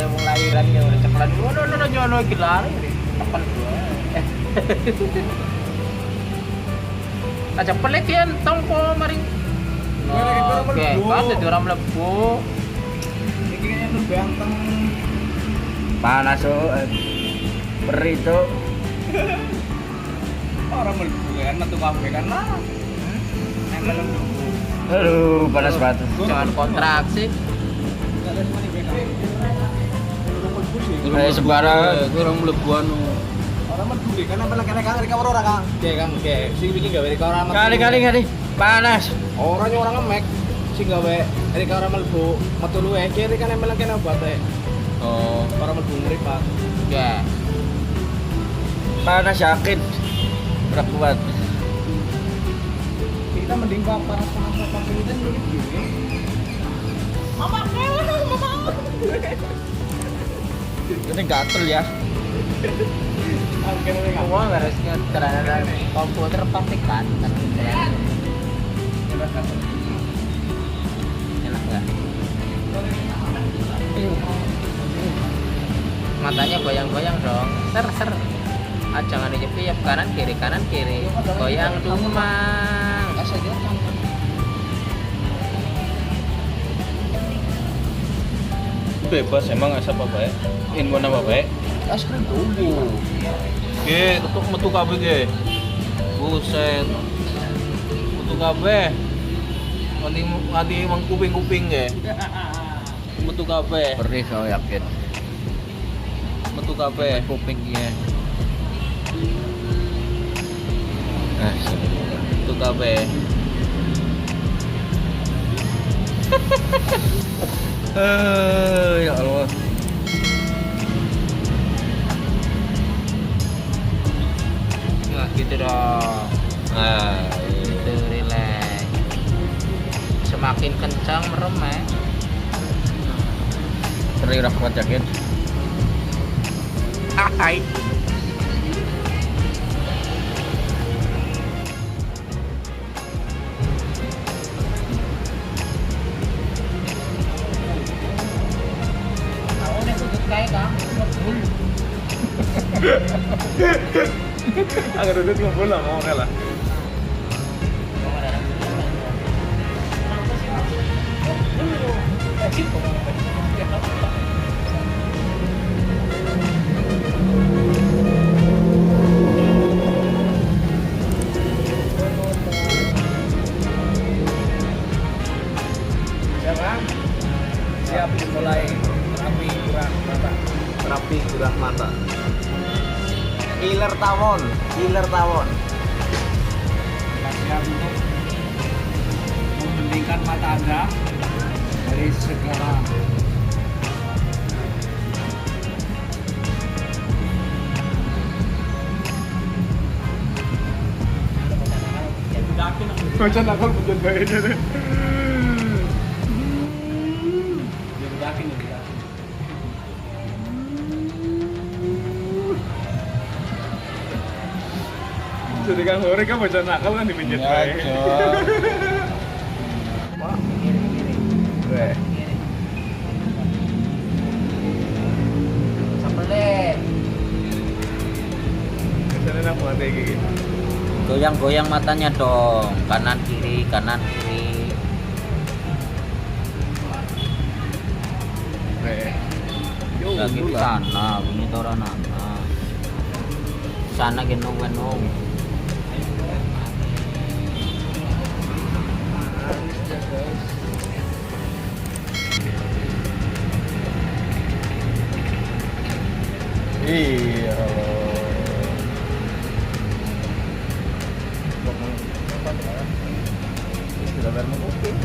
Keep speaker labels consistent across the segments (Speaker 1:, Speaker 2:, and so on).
Speaker 1: kayak mau lahiran ya udah ceklan no jono iki lari tepan gua aja pelik ya tongko maring oke kan dadi ora mlebu
Speaker 2: iki kayaknya lu banteng
Speaker 3: panas beri tuh
Speaker 2: orang mlebu kan metu kafe kan lah nempel mlebu
Speaker 3: aduh panas banget
Speaker 1: jangan kontraksi
Speaker 3: kayak sembarang
Speaker 2: orang mlebu anu orang mlebu kan nempel kene kan rek ora Kang oke Kang oke sing iki gawe rek ora
Speaker 3: kali panas
Speaker 2: orang ngemek sing gawe rek ora mlebu metu luwe kiri kan nempel kene obate
Speaker 1: oh
Speaker 2: ora mlebu mripat
Speaker 1: ya
Speaker 3: panas yakin berat kuat
Speaker 2: kita mending panas-panas pakai hujan dulu gini mama
Speaker 3: ini gatel ya
Speaker 1: semua harusnya terhadap komputer pasti kan enak nggak matanya goyang-goyang dong ser jangan dijepit kanan kiri goyang dumang
Speaker 4: bebas emang asap apa ya? Inwan apa baik?
Speaker 2: es krim tunggu
Speaker 4: Ge, tutup metu kabeh ge. Buset. Metu kabeh. Nganti mang kuping-kuping ge. Metu kabeh.
Speaker 3: perih kau yakin
Speaker 4: Metu kabeh.
Speaker 3: kupingnya
Speaker 4: Metu kabeh.
Speaker 3: ya Allah
Speaker 1: nah gitu dong
Speaker 3: nah
Speaker 1: itu relax semakin kencang merem
Speaker 3: perih udah kuat yakin
Speaker 1: hai
Speaker 4: Agar udah ngumpul lah mau kalah.
Speaker 2: siap mulai terapi kurang mata killer tawon siap untuk membendingkan mata Anda dari segala
Speaker 4: Macam nakal punya gayanya deh. Jadi kan hore kan macam nakal kan dipijit bae.
Speaker 3: Weh.
Speaker 1: sampelit
Speaker 4: Kesannya nak buat kayak gini.
Speaker 1: goyang-goyang matanya dong kanan kiri
Speaker 4: Weh.
Speaker 1: lagi sana ini tora nana sana genong
Speaker 4: Iya. Sudah ber menguping.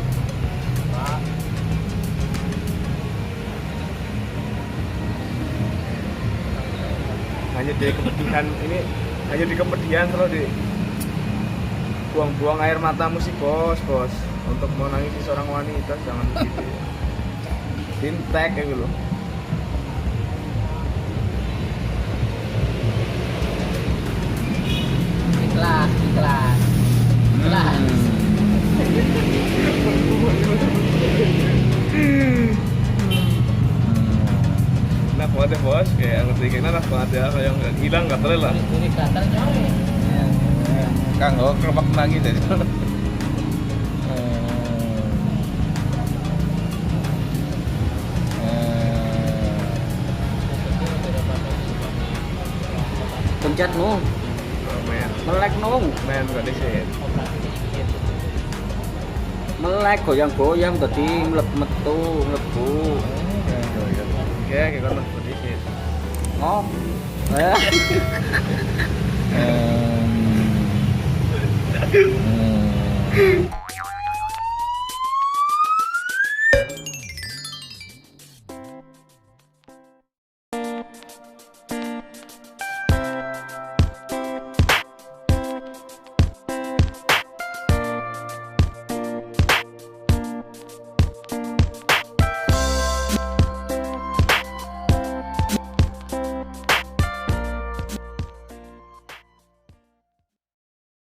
Speaker 4: Hanya di kepedihan ini, hanya di kepedihan selalu di buang-buang air matamu sih bos untuk menangisi seorang wanita jangan begitu. Tintek ya gitu loh.
Speaker 1: ikhlas
Speaker 4: banget ya bos, kayak ngerti kayaknya enak banget ya, kayak nggak hilang nggak lah.
Speaker 1: Ini gatal coy.
Speaker 3: Kang, oh kelopak lagi tadi.
Speaker 5: Pencet nung,
Speaker 4: Oh, men,
Speaker 5: melek nung,
Speaker 4: men gak disit.
Speaker 5: melek goyang-goyang tadi metu mlebu.
Speaker 4: Oke, kayak kan gak disit.
Speaker 5: Ngom.